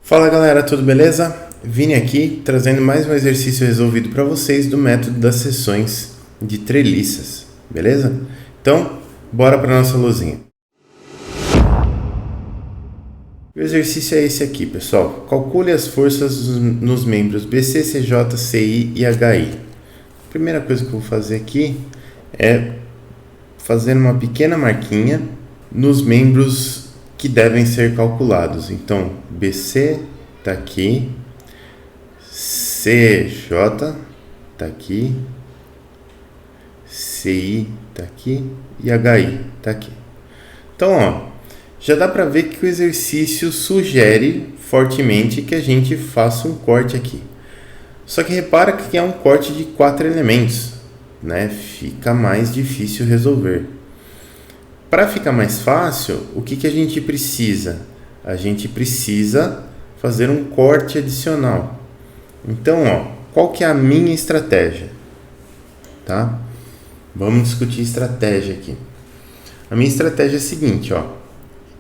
Fala galera, tudo beleza? Vini aqui trazendo mais um exercício resolvido para vocês do método das seções de treliças, beleza? Então, bora para nossa luzinha. O exercício é esse aqui, pessoal. Calcule as forças nos membros BC, CJ, CI e HI. A primeira coisa que eu vou fazer aqui é fazer uma pequena marquinha nos membros que devem ser calculados. Então, BC está aqui, CJ está aqui, CI está aqui e HI está aqui. Então, ó, já dá para ver que o exercício sugere fortemente que a gente faça um corte aqui. Só que repara que é um corte de 4 elementos, né? Fica mais difícil resolver. Para ficar mais fácil, o que a gente precisa? A gente precisa fazer um corte adicional. Então, ó, qual que é a minha estratégia? Tá? Vamos discutir estratégia aqui. A minha estratégia é a seguinte, ó.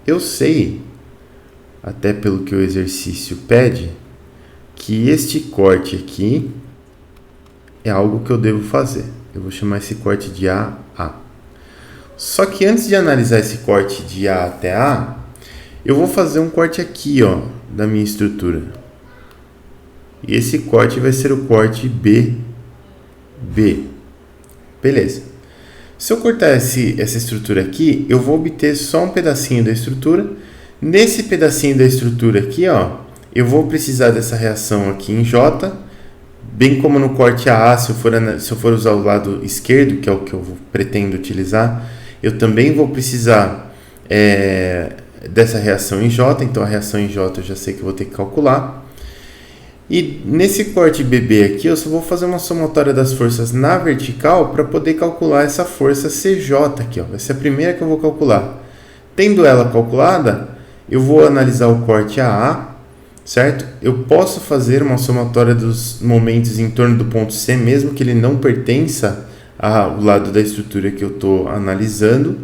Eu sei, até pelo que o exercício pede, que este corte aqui é algo que eu devo fazer. Eu vou chamar esse corte de A. Só que antes de analisar esse corte de A até A, eu vou fazer um corte aqui, ó, da minha estrutura. E esse corte vai ser o corte BB. Beleza. Se eu cortar essa estrutura aqui, eu vou obter só um pedacinho da estrutura. Nesse pedacinho da estrutura aqui, ó, eu vou precisar dessa reação aqui em J, bem como no corte AA, se eu for usar o lado esquerdo, que é o que eu pretendo utilizar, eu também vou precisar dessa reação em J, então a reação em J eu já sei que eu vou ter que calcular. E nesse corte BB aqui, eu só vou fazer uma somatória das forças na vertical para poder calcular essa força CJ aqui, ó. Vai ser a primeira que eu vou calcular. Tendo ela calculada, eu vou analisar o corte AA, certo? Eu posso fazer uma somatória dos momentos em torno do ponto C, mesmo que ele não pertença ao lado da estrutura que eu estou analisando,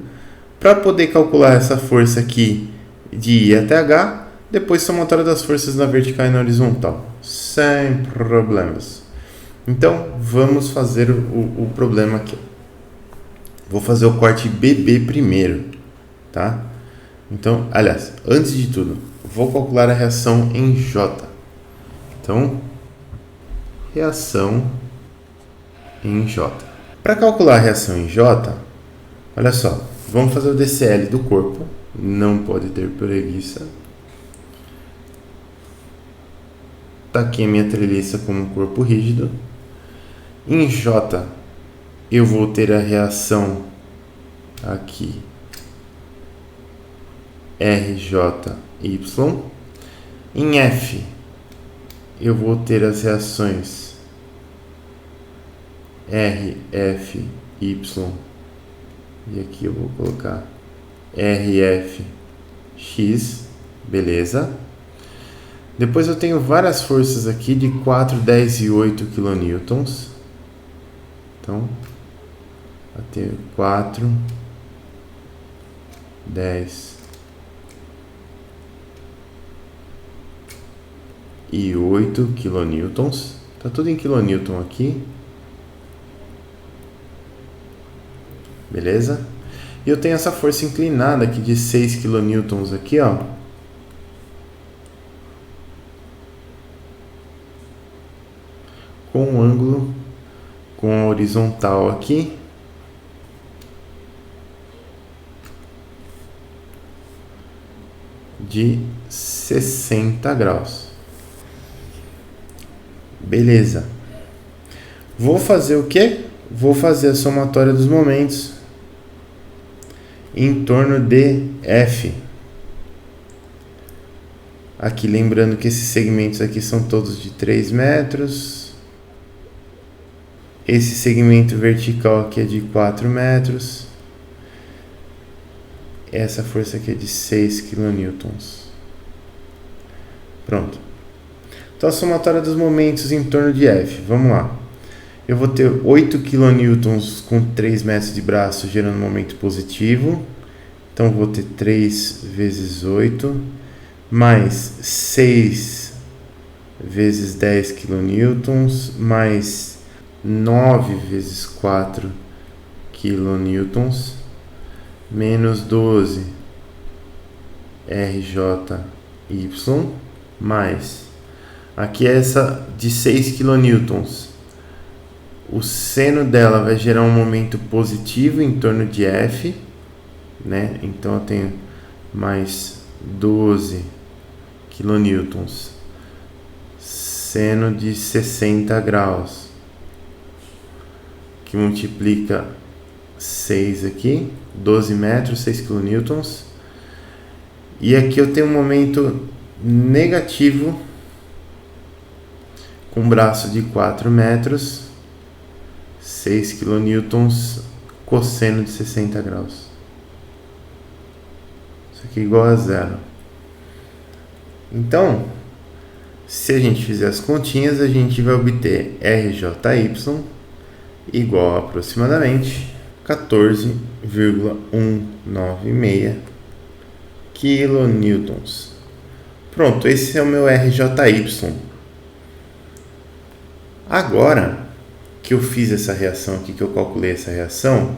para poder calcular essa força aqui de I até H, depois somatória das forças na vertical e na horizontal, sem problemas. Então, vamos fazer o problema aqui. Vou fazer o corte BB primeiro, tá? Então, aliás, antes de tudo, vou calcular a reação em J. Então, reação em J. Para calcular a reação em J, olha só, vamos fazer o DCL do corpo, não pode ter preguiça. Está aqui a minha treliça como corpo rígido. Em J, eu vou ter a reação aqui, RJY. Em F, eu vou ter as reações RFY, e aqui eu vou colocar RFX, beleza? Depois eu tenho várias forças aqui de 4, 10 e 8 kN. Então, eu tenho 4, 10 e 8 kN. Tá tudo em kN aqui. Beleza? E eu tenho essa força inclinada aqui de 6 kN aqui, ó. Com um ângulo com a horizontal aqui. De 60 graus. Beleza. Vou fazer o quê? Vou fazer a somatória dos momentos em torno de F. Aqui lembrando que esses segmentos aqui são todos de 3 metros. Esse segmento vertical aqui é de 4 metros. Essa força aqui é de 6 kN. Pronto. Então a somatória dos momentos em torno de F. Vamos lá. Eu vou ter 8 kN com 3 metros de braço gerando momento positivo. Então, vou ter 3 vezes 8 mais 6 vezes 10 kN, mais 9 vezes 4 kN, menos 12 RJY, mais, aqui é essa de 6 kN. O seno dela vai gerar um momento positivo em torno de F, né? Então eu tenho mais 12 kN, seno de 60 graus, que multiplica 6 aqui, 12 metros, 6 kN. E aqui eu tenho um momento negativo com braço de 4 metros, 6 kN, cosseno de 60 graus. Isso aqui é igual a zero. Então, se a gente fizer as continhas, a gente vai obter RJY igual a aproximadamente 14,196 kN. Pronto, esse é o meu RJY. Agora que eu fiz essa reação aqui, que eu calculei essa reação,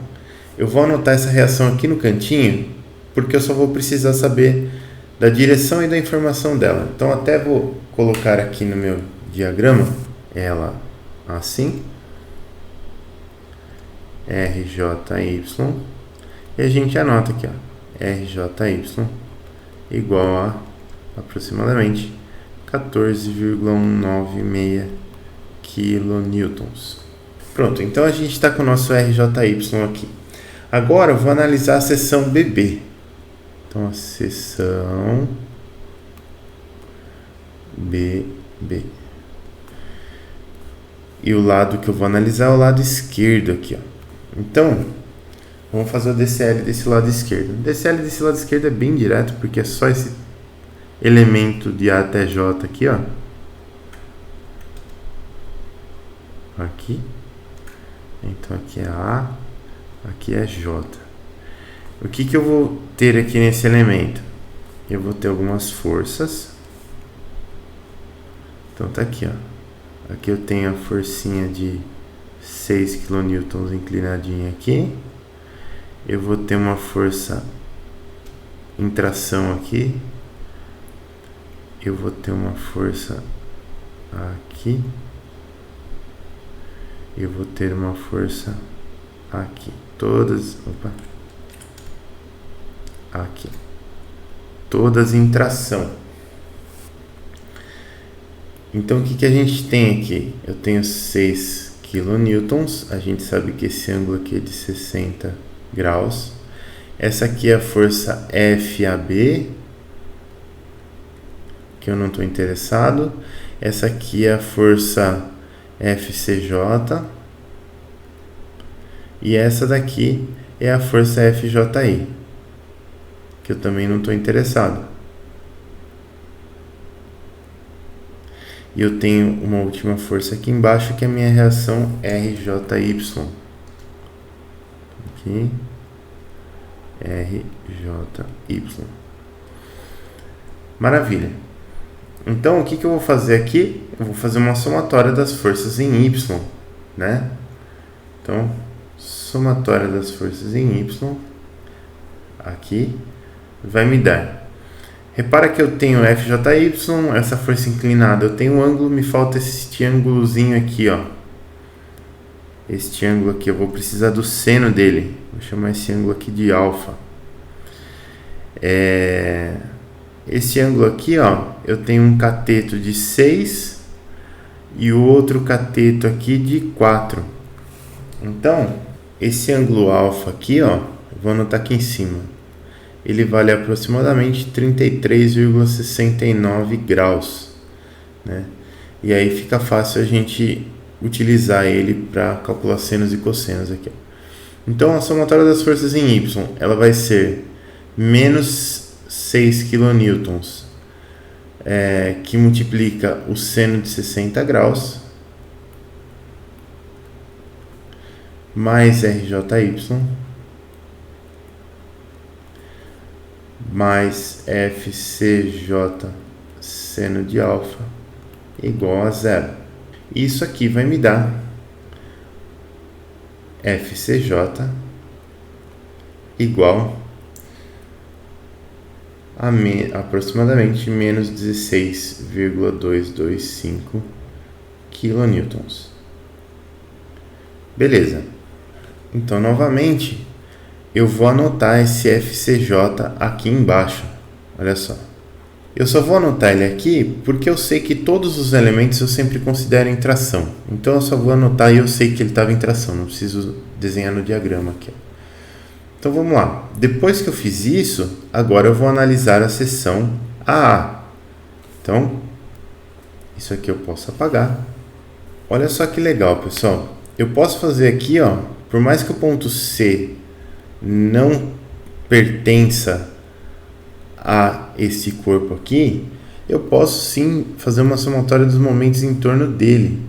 eu vou anotar essa reação aqui no cantinho, porque eu só vou precisar saber da direção e da informação dela. Então até vou colocar aqui no meu diagrama ela assim, RJY, e a gente anota aqui, ó, RJY igual a aproximadamente 14,196 kN. Pronto, então a gente está com o nosso RJY aqui. Agora eu vou analisar a seção BB. Então a seção BB. E o lado que eu vou analisar é o lado esquerdo aqui, ó. Então, vamos fazer o DCL desse lado esquerdo. O DCL desse lado esquerdo é bem direto, porque é só esse elemento de A até J aqui, ó. Aqui. Então aqui é A, aqui é J. O que eu vou ter aqui nesse elemento? Eu vou ter algumas forças. Então tá aqui, ó. Aqui eu tenho a forcinha de 6 kN inclinadinha aqui. Eu vou ter uma força em tração aqui. Eu vou ter uma força aqui. Eu vou ter uma força aqui. Todas... Opa! Aqui. Todas em tração. Então, o que a gente tem aqui? Eu tenho 6 kN. A gente sabe que esse ângulo aqui é de 60 graus. Essa aqui é a força FAB, que eu não estou interessado. Essa aqui é a força FCJ. E essa daqui é a força FJI, que eu também não estou interessado. E eu tenho uma última força aqui embaixo, que é a minha reação RJY. Aqui. RJY. Maravilha. Então, o que eu vou fazer aqui? Eu vou fazer uma somatória das forças em Y, né? Então, somatória das forças em Y, aqui, vai me dar. Repara que eu tenho FJY, essa força inclinada, eu tenho um ângulo, me falta este ângulozinho aqui, ó. Este ângulo aqui, eu vou precisar do seno dele. Vou chamar esse ângulo aqui de alfa. Esse ângulo aqui, ó, eu tenho um cateto de 6 e o outro cateto aqui de 4. Então, esse ângulo alfa aqui, ó, vou anotar aqui em cima. Ele vale aproximadamente 33,69 graus, né? E aí fica fácil a gente utilizar ele para calcular senos e cossenos aqui. Então, a somatória das forças em Y, ela vai ser menos 6 kN, que multiplica o seno de 60 graus, mais RJY, mais FCJ seno de alfa igual a zero. Isso aqui vai me dar FCJ igual a aproximadamente menos 16,225 kN. Beleza. Então, novamente, eu vou anotar esse FCJ aqui embaixo. Olha só. Eu só vou anotar ele aqui porque eu sei que todos os elementos eu sempre considero em tração. Então, eu só vou anotar e eu sei que ele estava em tração. Não preciso desenhar no diagrama aqui. Então, vamos lá. Depois que eu fiz isso, agora eu vou analisar a seção AA. Então, isso aqui eu posso apagar. Olha só que legal, pessoal. Eu posso fazer aqui, ó, por mais que o ponto C não pertença a esse corpo aqui, eu posso sim fazer uma somatória dos momentos em torno dele.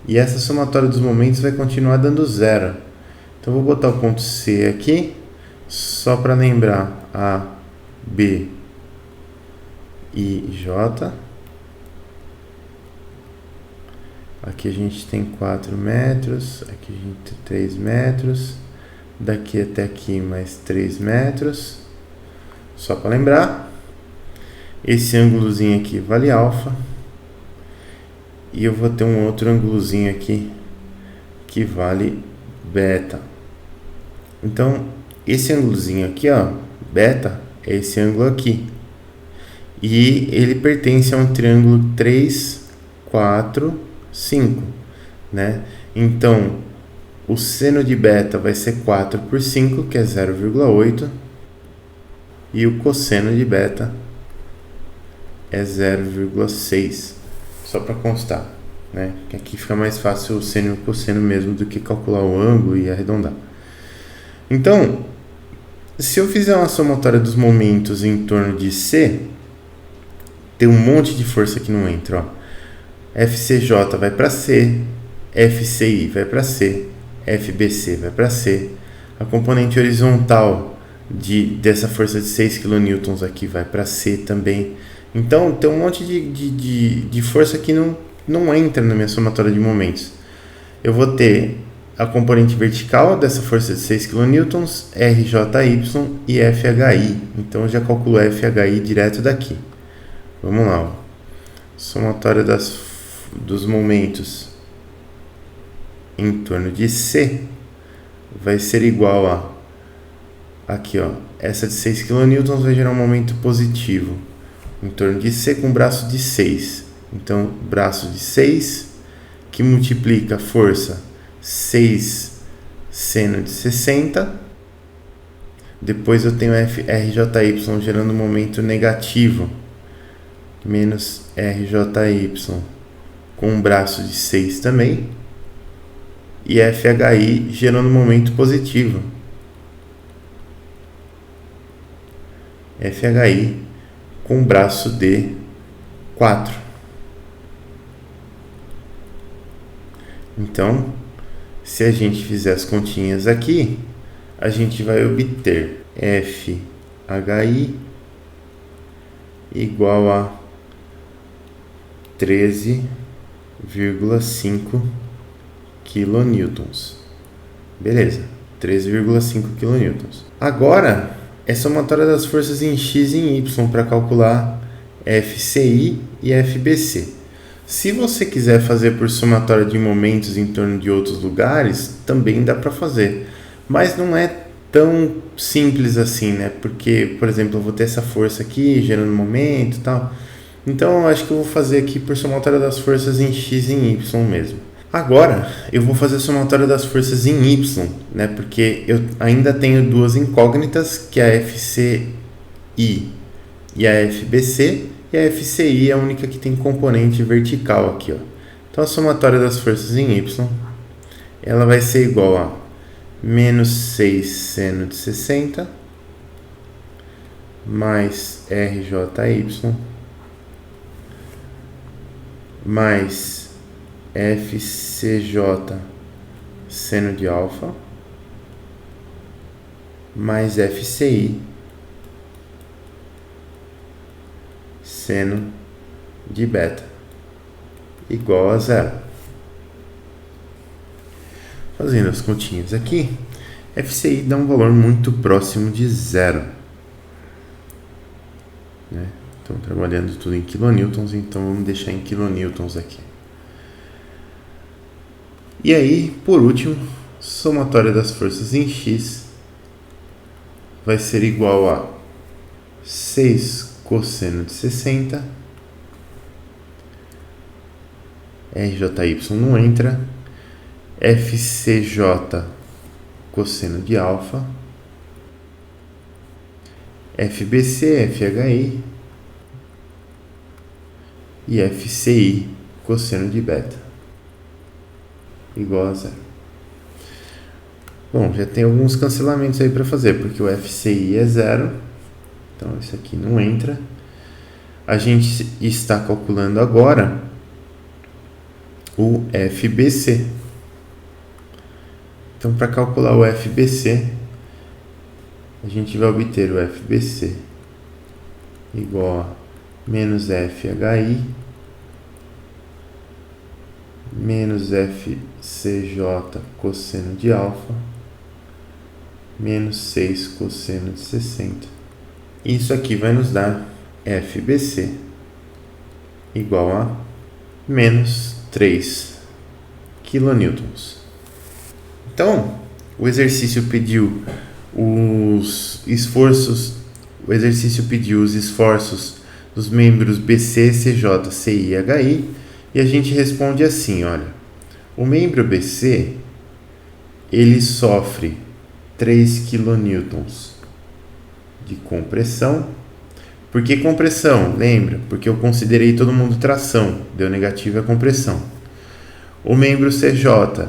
E essa somatória dos momentos vai continuar dando zero. Então, vou botar o ponto C aqui, só para lembrar A, B e J. Aqui a gente tem 4 metros, aqui a gente tem 3 metros, daqui até aqui mais 3 metros. Só para lembrar, esse ângulozinho aqui vale alfa, e eu vou ter um outro ângulozinho aqui que vale beta. Então, esse ângulozinho aqui, ó, beta, é esse ângulo aqui. E ele pertence a um triângulo 3, 4, 5, né? Então, o seno de beta vai ser 4 por 5, que é 0,8. E o cosseno de beta é 0,6. Só para constar, né? Que aqui fica mais fácil o seno e o cosseno mesmo do que calcular o ângulo e arredondar. Então, se eu fizer uma somatória dos momentos em torno de C, tem um monte de força que não entra, ó. FCJ vai para C, FCI vai para C, FBC vai para C. A componente horizontal dessa força de 6 kN aqui vai para C também. Então, tem um monte de força que não entra na minha somatória de momentos. Eu vou ter a componente vertical dessa força de 6 kN, RJY e FHI. Então, eu já calculo FHI direto daqui. Vamos lá. Ó. Somatória dos momentos em torno de C vai ser igual a... Aqui, ó. Essa de 6 kN vai gerar um momento positivo em torno de C com braço de 6. Então, braço de 6 que multiplica a força 6 seno de 60. Depois eu tenho RJY gerando um momento negativo, menos RJY com um braço de 6 também. E FHI gerando um momento positivo. FHI com um braço de 4. Então, se a gente fizer as continhas aqui, a gente vai obter FHI igual a 13,5 kN. Beleza, 13,5 kN. Agora, é somatória das forças em X e em Y para calcular FCI e FBC. Se você quiser fazer por somatória de momentos em torno de outros lugares, também dá para fazer. Mas não é tão simples assim, né? Porque, por exemplo, eu vou ter essa força aqui gerando momento e tal. Então, eu acho que eu vou fazer aqui por somatória das forças em X e em Y mesmo. Agora, eu vou fazer a somatória das forças em Y, né? Porque eu ainda tenho duas incógnitas, que é a FCI e a FBC. E a FCI é a única que tem componente vertical aqui, ó. Então, a somatória das forças em Y, ela vai ser igual a menos 6 seno de 60 mais RJY mais FCJ seno de alfa mais FCI seno de beta igual a 0. Fazendo as continhas aqui, FCI dá um valor muito próximo de 0. Né? Então, trabalhando tudo em kilonewtons, então vamos deixar em kilonewtons aqui. E aí, por último, somatória das forças em X vai ser igual a 6 cosseno de 60, RJY não entra, FCJ cosseno de alfa, FBC, FHI e FCI cosseno de beta igual a 0. Bom, já tem alguns cancelamentos aí para fazer, porque o FCI é 0, então esse aqui não entra. A gente está calculando agora o FBC. Então, para calcular o FBC, a gente vai obter o FBC igual a menos FHI menos FCJ cosseno de alfa menos 6 cosseno de 60. Isso aqui vai nos dar FBC igual a menos 3 kilonewtons. Então, o exercício pediu os esforços dos membros BC, CJ, CI e HI, e a gente responde assim, olha, o membro BC, ele sofre 3 kilonewtons de compressão. Por que compressão? Lembra? Porque eu considerei todo mundo tração, deu negativo a compressão. O membro CJ,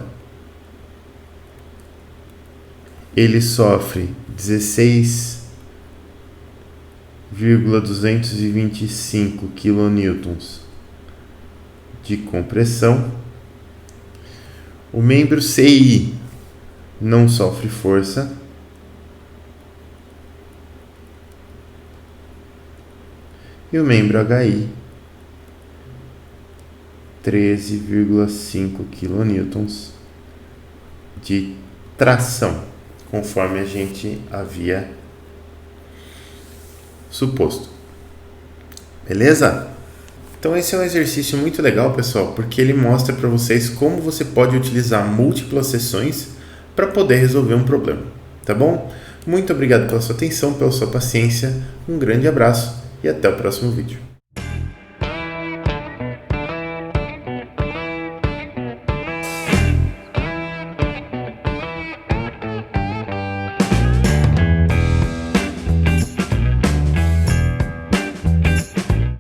ele sofre 16,225 kilonewtons de compressão. O membro CI não sofre força. E o membro HI, 13,5 kilonewtons de tração, conforme a gente havia suposto. Beleza? Então esse é um exercício muito legal, pessoal, porque ele mostra para vocês como você pode utilizar múltiplas seções para poder resolver um problema, tá bom? Muito obrigado pela sua atenção, pela sua paciência, um grande abraço e até o próximo vídeo.